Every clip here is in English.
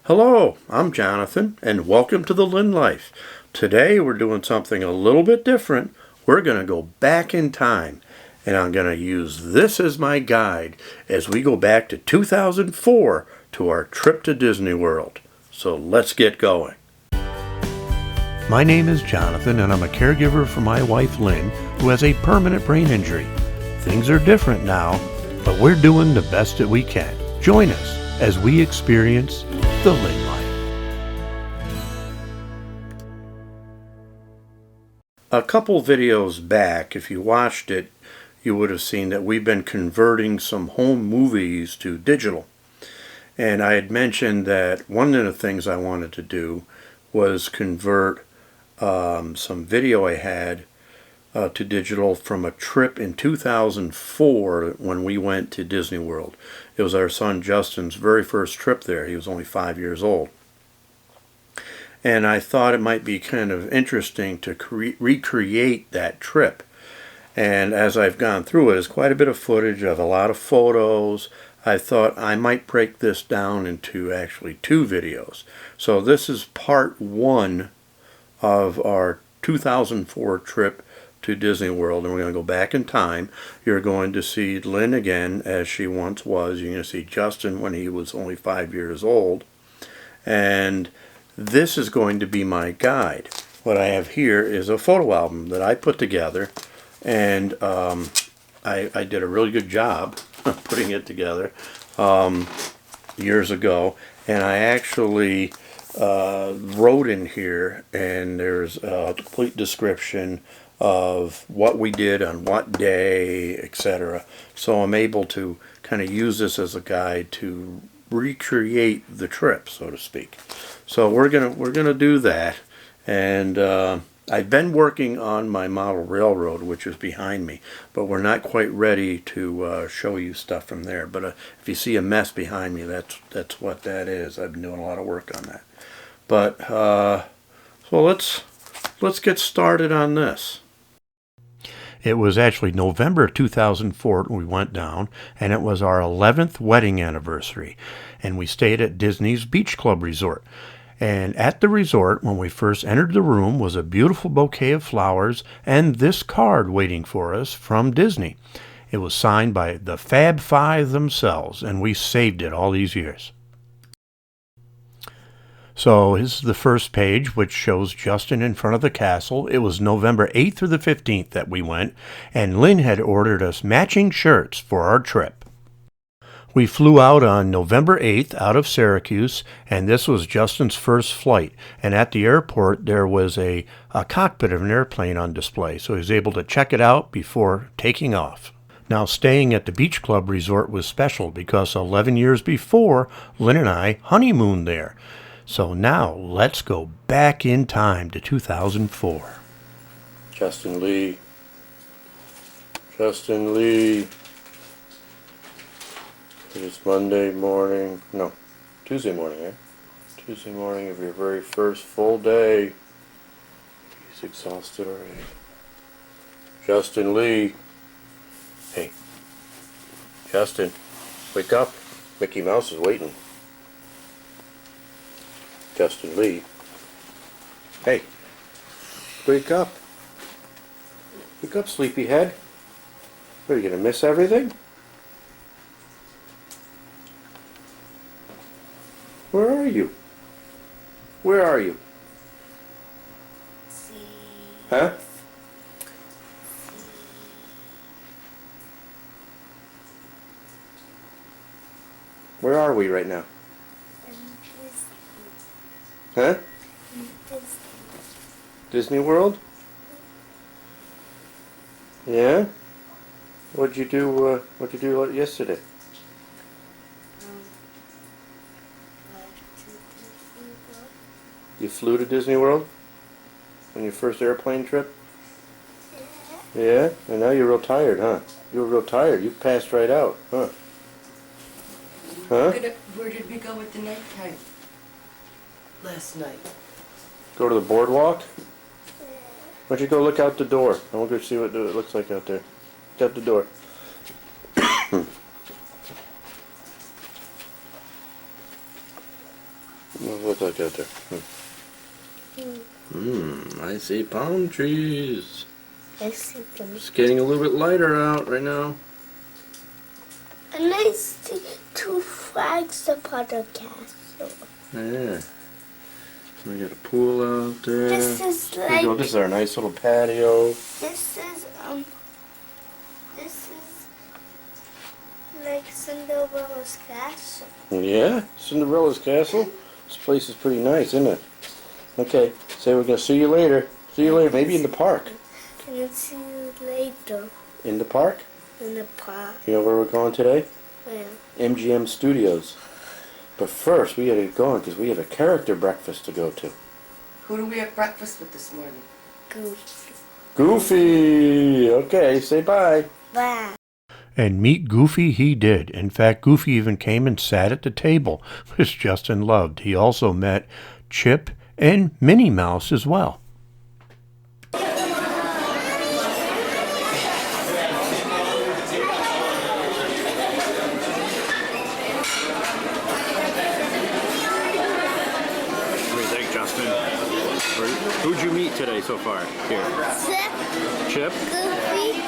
Hello, I'm Jonathan, and welcome to the Lynn Life. Today we're doing something a little bit different. We're going to go back in time, and I'm going to use this as my guide as we go back to 2004 to our trip to Disney World. So let's get going. My name is Jonathan, and I'm a caregiver for my wife Lynn, who has a permanent brain injury. Things are different now, but we're doing the best that we can. Join us as we experience the Lynn Life. A couple videos back, if you watched it, you would have seen that we've been converting some home movies to digital. And I had mentioned that one of the things I wanted to do was convert some video I had to digital from a trip in 2004 when we went to Disney World. It was our son Justin's very first trip there. He was only 5 years old. And I thought it might be kind of interesting to recreate that trip. And as I've gone through it, there's quite a bit of footage of a lot of photos. I thought I might break this down into actually two videos. So this is part one of our 2004 trip to Disney World, and we're going to go back in time. You're going to see Lynn again as she once was. You're going to see Justin when he was only 5 years old. And this is going to be my guide. What I have here is a photo album that I put together, and I did a really good job putting it together years ago. And I actually wrote in here, and there's a complete description of what we did on what day, etc. So I'm able to kind of use this as a guide to recreate the trip, so to speak. So we're gonna do that, and I've been working on my model railroad, which is behind me, but we're not quite ready to show you stuff from there. But if you see a mess behind me, that's what that is. I've been doing a lot of work on that. But so let's get started on this. It was actually November 2004 when we went down, and it was our 11th wedding anniversary, and we stayed at Disney's Beach Club Resort. And at the resort, when we first entered the room, was a beautiful bouquet of flowers and this card waiting for us from Disney. It was signed by the Fab Five themselves, and we saved it all these years. So this is the first page, which shows Justin in front of the castle. It was November 8th through the 15th that we went, and Lynn had ordered us matching shirts for our trip. We flew out on November 8th out of Syracuse, and this was Justin's first flight. And at the airport, there was a cockpit of an airplane on display, so he was able to check it out before taking off. Now, staying at the Beach Club Resort was special because 11 years before, Lynn and I honeymooned there. So now, let's go back in time to 2004. Justin Lee. It's Monday morning. No, Tuesday morning, eh? Tuesday morning of your very first full day. He's exhausted already. Justin Lee. Hey. Justin, wake up. Mickey Mouse is waiting. Justin Lee. Hey, wake up. Wake up, sleepyhead. What, are you going to miss everything? Where are you? Where are you? Huh? Where are we right now? Huh? Disney World? Yeah? What'd you do yesterday? You flew to Disney World? On your first airplane trip? Yeah? And now you're real tired, huh? You were real tired. You passed right out, huh? Huh? Where did we go at the nighttime? Last night. Go to the boardwalk? Why don't you go look out the door? I want to go see what it looks like out there. Look out the door. What's that got there? I see palm trees. I see them. It's getting a little bit lighter out right now. And I see two flags upon the castle. Yeah. We got a pool out there. This is There you go. like This is our nice little patio. this is like Cinderella's castle. Yeah, Cinderella's castle. This place is pretty nice, isn't it? Okay, so we're gonna see you later. See you later. Maybe in the park. Can I see you later In the park? in the park? You know where we're going today? Well, MGM Studios. But first, we gotta get going because we have a character breakfast to go to. Who do we have breakfast with this morning? Goofy. Goofy! Okay, say bye. Bye. And meet Goofy he did. In fact, Goofy even came and sat at the table, which Justin loved. He also met Chip and Minnie Mouse as well. What do you think, Justin? Who'd you meet today so far here? Chip, Chip?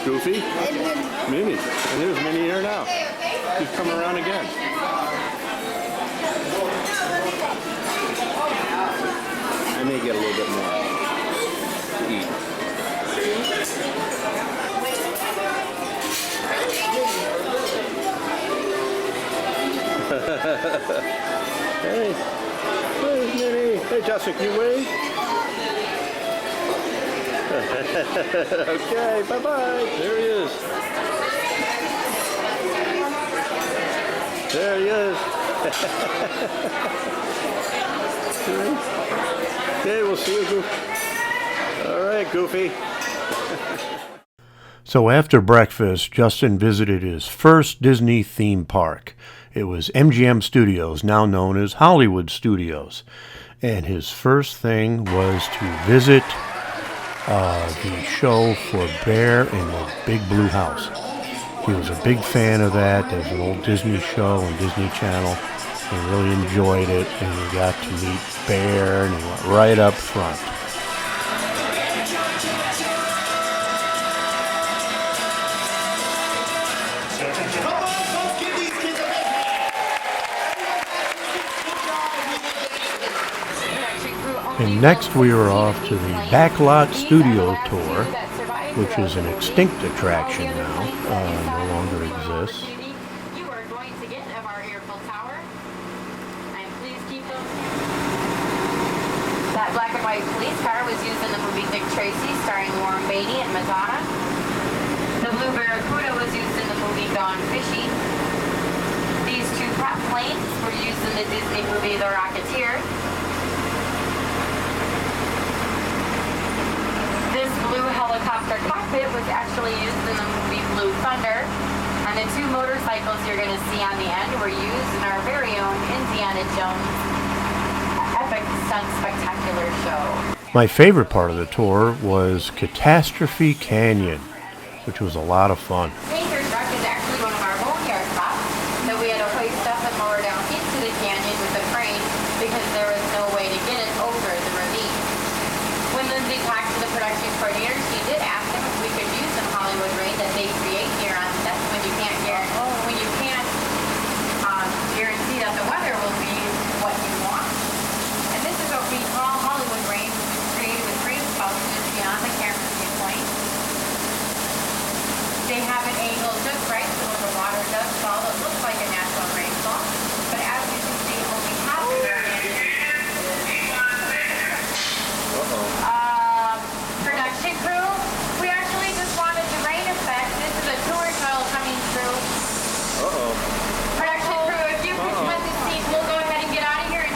Goofy, Goofy? and Minnie. And there's Minnie here now. She's coming around again. I may get a little bit more to eat. Hey. Hey, Minnie. Hey, Justin, can you wave? Okay, bye-bye. There he is. There he is. Okay, we'll see you, Goofy. All right, Goofy. So after breakfast, Justin visited his first Disney theme park. It was MGM Studios, now known as Hollywood Studios. And his first thing was to visit the show for Bear in the Big Blue House. He was a big fan of that. There's an old Disney show on Disney Channel. He really enjoyed it, and he got to meet Bear, and he went right up front. And next we were off to the Backlot Studio Tour, which is an extinct attraction now, no longer exists. You are going to get of our Airfield Tower. And please keep those. That black and white police car was used in the movie Dick Tracy, starring Warren Beatty and Madonna. The blue Barracuda was used in the movie Gone Fishing. These two prop planes were used in the Disney movie The Rocketeer. This blue helicopter cockpit was actually used in the movie Blue Thunder. And the two motorcycles you're going to see on the end were used in our very own Indiana Jones epic stunt spectacular show. My favorite part of the tour was Catastrophe Canyon, which was a lot of fun. Painter's Rock is actually one of our boneyard spots that we had to hoist up and lower down into the canyon with a crane because there was no way to get it over the ravine. When Lindsay talked to the production coordinator, she did ask them if we could use some Hollywood rain that they create here on set when you can't guarantee that the weather will be what you want. And this is what we call Hollywood rain, created with great intelligence beyond the camera's viewpoint. They have it angled just right so when the water does fall, it looks like a natural rainfall. But as you can see, when we have production crew, we actually just wanted the rain effect. This is a tour shuttle coming through. Production crew, if you could split the seat, we'll go ahead and get out of here and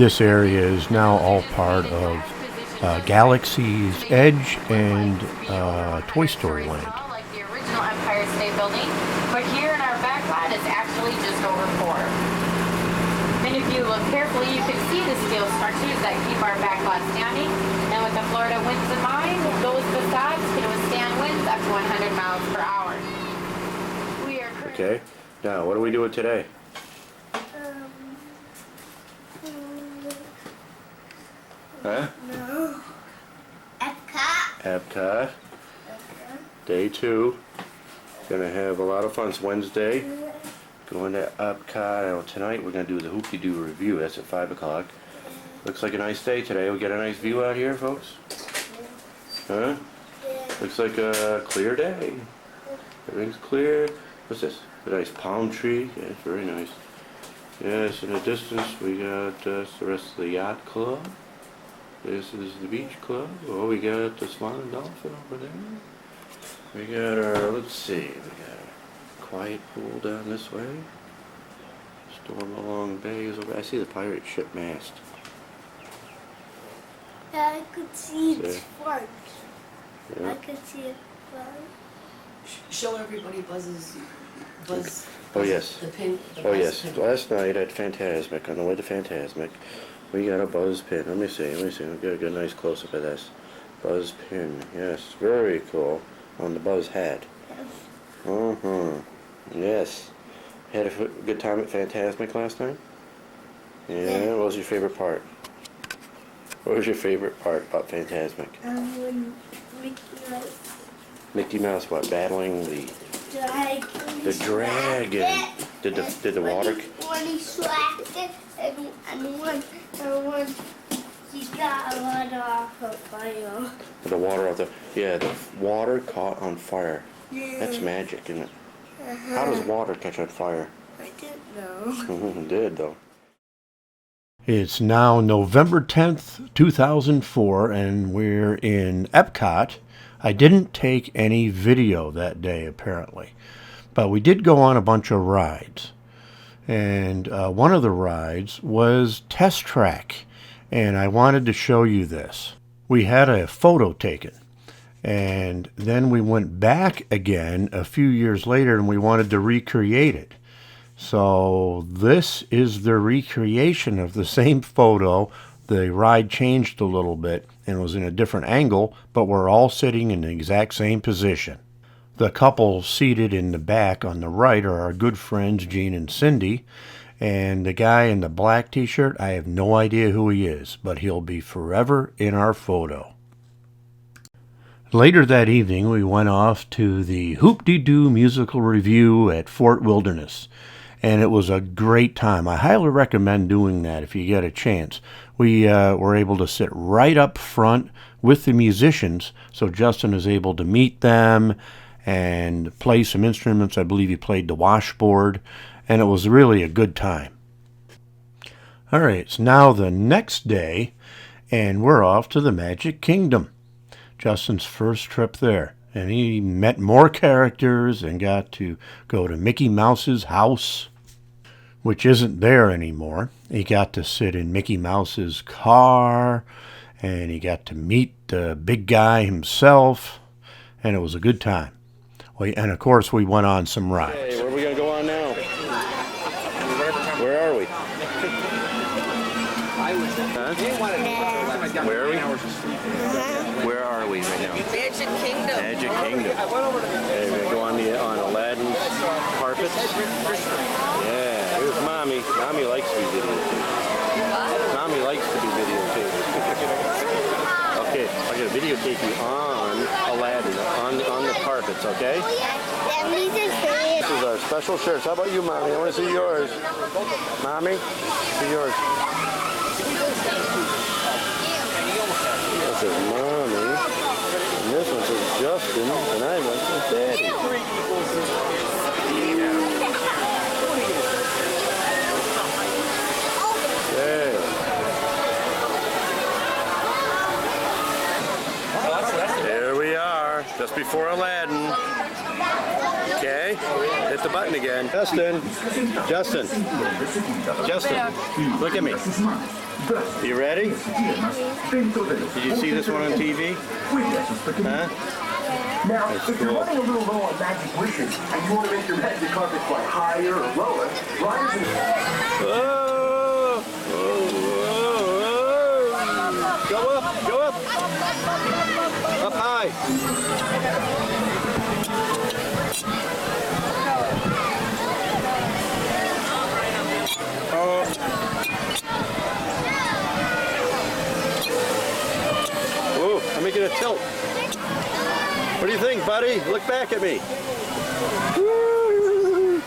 This area is now all part of Galaxy's Edge and Toy Story Land. Like the original Empire State Building, but here in our back lot it's actually just over 4. And if you look carefully, you can see the steel structures that keep our back lot standing. And with the Florida winds in mind, those facades can withstand winds up to 100 miles per hour. We are Okay, now what are we doing today? Huh? No. Epcot. Epcot. Day 2. Gonna have a lot of fun. It's Wednesday. Going to Epcot. Tonight we're gonna do the Hoop-de-Doo review. That's at 5 o'clock. Looks like a nice day today. We got a nice view out here, folks. Huh? Looks like a clear day. Everything's clear. What's this? A nice palm tree. Yeah, it's very nice. Yes, in the distance we got the rest of the yacht club. This is the beach club. Oh, we got the Swan and Dolphin over there. We got our, let's see, we got a quiet pool down this way. Storm Along Bay is over. I see the pirate ship mast. I could see its See? front. Yeah. I could see it front. Show everybody Buzz's Buzz. Oh, yes. The pin. The Oh Buzz yes, pin. last night at Fantasmic, on the way to Fantasmic, we got a buzz pin. Let me see, we got a good nice close-up of this. Buzz pin, yes, very cool, on the buzz hat. Yes. Had a good time at Fantasmic last night? Yeah, what was your favorite part? What was your favorite part about Fantasmic? When Mickey Mouse Mickey Mouse, what, battling the dragon. dragon? Did the water... When he slapped it, and when he got a lot off of fire. The water out there. Yeah, the water caught on fire. Yeah. That's magic, isn't it? How does water catch on fire? I didn't know. It did, though. It's now November 10th, 2004, and we're in Epcot. I didn't take any video that day, apparently. But we did go on a bunch of rides. And one of the rides was Test Track. And I wanted to show you this. We had a photo taken. And then we went back again a few years later and we wanted to recreate it. So this is the recreation of the same photo. The ride changed a little bit and was in a different angle, but we're all sitting in the exact same position. The couple seated in the back on the right are our good friends Gene and Cindy. And the guy in the black t-shirt, I have no idea who he is, but he'll be forever in our photo. Later that evening, we went off to the Hoop-de-Doo musical review at Fort Wilderness. And it was a great time. I highly recommend doing that if you get a chance. We were able to sit right up front with the musicians, so Justin is able to meet them and play some instruments. I believe he played the washboard, and it was really a good time. All right, it's now the next day, and we're off to the Magic Kingdom. Justin's first trip there. And he met more characters and got to go to Mickey Mouse's house, which isn't there anymore. He got to sit in Mickey Mouse's car, and he got to meet the big guy himself, and it was a good time. And of course, we went on some rides. Hey, where are we going to go on now? Where are we? Huh? Where are we? Where are we right now? Magic Kingdom. Magic Kingdom. Hey, we're going to go on Aladdin's carpets. Yeah, here's Mommy. Mommy likes to be videotaped. Mommy likes to be videotaped. Okay, I'm going to videotape you on Aladdin, on the carpets, okay? This is our special shirts. How about you, Mommy? I want to see yours. Mommy, see yours. This is Mommy, and this one says Justin, and I one says Daddy. Yeah. There we are, just before Aladdin. Okay. Hit the button again. Justin. Justin. Look at me. You ready? Did you see this one on TV? Huh? Now, if you're running a little low on magic wishes and you want to make your magic carpet fly higher or lower, rise and... Oh, oh, oh, oh. Go up, go up. Up high. Oh. Oh, let me get a tilt. What do you think, buddy? Look back at me. Woo.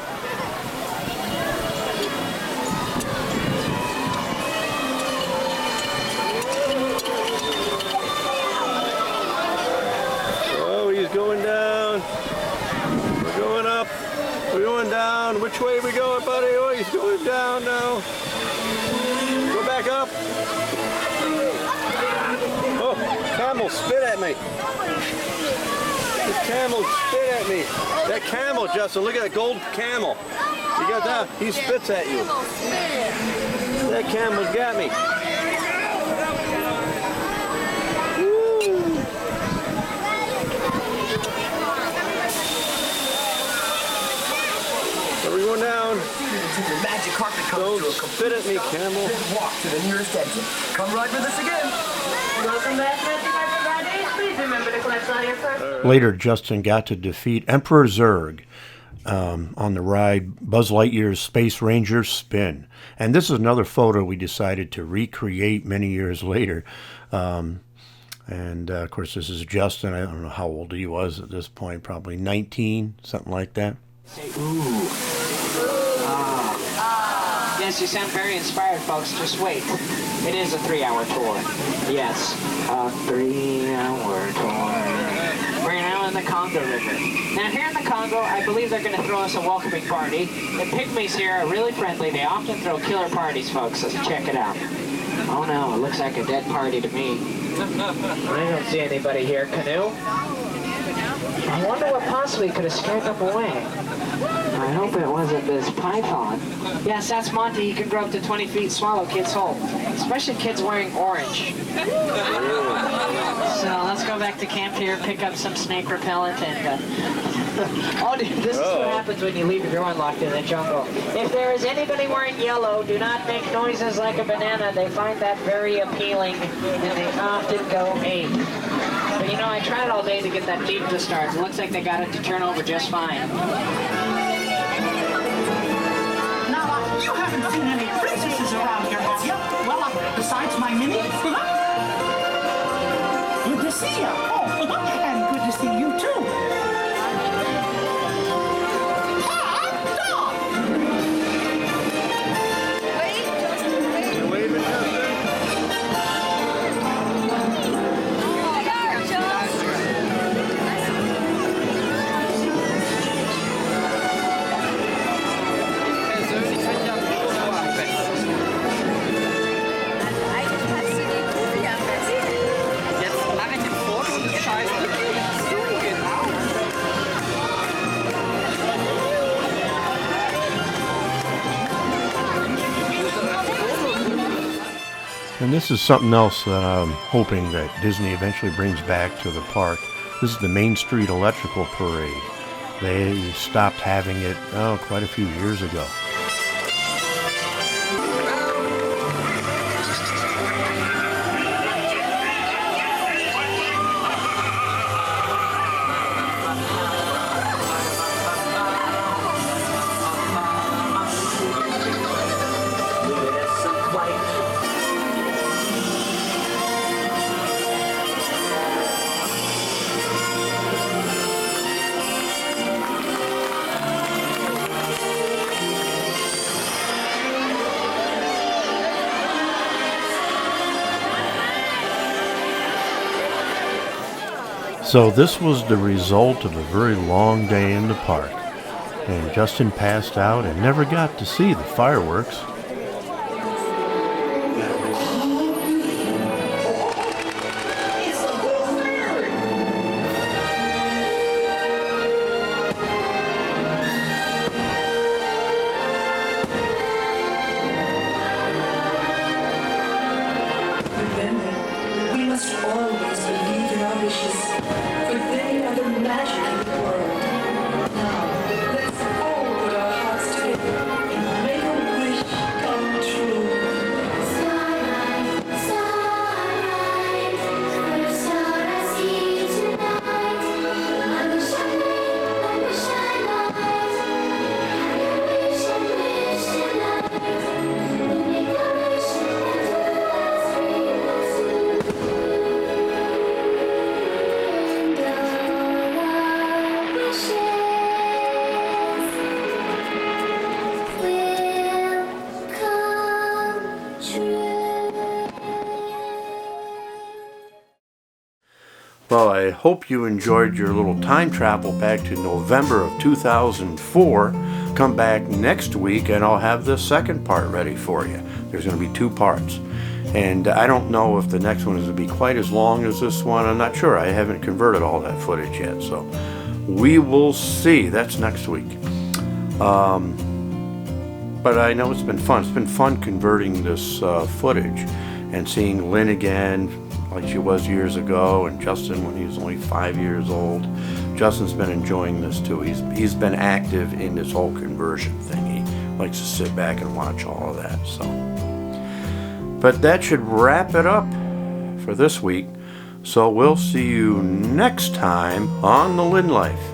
Oh, he's going down. We're going up. We're going down. Which way are we going, buddy? Oh, he's going down now. Go back up. Oh, camel, spit at me. This camel spit at me. That camel, Justin, look at that gold camel. You got that? He spits at you. That camel's got me. Woo. Are we going down? Your magic carpet comes Don't to a spit at me, camel. then walk to the nearest exit. Come ride with us again. Welcome back, Magic Carpet Fridays. Please remember to collect all your purses. Later, Justin got to defeat Emperor Zurg on the ride Buzz Lightyear's Space Ranger Spin. And this is another photo we decided to recreate many years later. Of course, this is Justin. I don't know how old he was at this point, probably 19, something like that. Ooh. Yes, you sound very inspired, folks. Just wait. It is a 3-hour tour. Yes, a 3-hour tour. We're now in the Congo River. Now, here in the Congo, I believe they're going to throw us a welcoming party. The pygmies here are really friendly. They often throw killer parties, folks, so check it out. Oh, no, it looks like a dead party to me. I don't see anybody here. Canoe? I wonder what possibly could have scared them away. I hope it wasn't this python. Yes, that's Monty. He can grow up to 20 feet, swallow kids whole. Especially kids wearing orange. So let's go back to camp here, pick up some snake repellent, and... oh, dude, this is what happens when you leave your door unlocked in the jungle. If there is anybody wearing yellow, do not make noises like a banana. They find that very appealing, and they often go ape. But you know, I tried all day to get that Jeep to start. It looks like they got it to turn over just fine. Now, you haven't seen any princesses around here, have you? Well, besides my Minnie? Good to see you. Oh, and good to see you, too. You waving, Justin? And this is something else that I'm hoping that Disney eventually brings back to the park. This is the Main Street Electrical Parade. They stopped having it, quite a few years ago. So this was the result of a very long day in the park, and Justin passed out and never got to see the fireworks. Well, I hope you enjoyed your little time travel back to November of 2004. Come back next week and I'll have the second part ready for you. There's going to be 2 parts. And I don't know if the next one is going to be quite as long as this one. I'm not sure. I haven't converted all that footage yet. So we will see. That's next week. But I know it's been fun. It's been fun converting this footage and seeing Lynn again, like she was years ago, and Justin when he was only 5 years old. Justin's been enjoying this too. He's been active in this whole conversion thing. He likes to sit back and watch all of that. So, but that should wrap it up for this week. So we'll see you next time on The Lynn Life.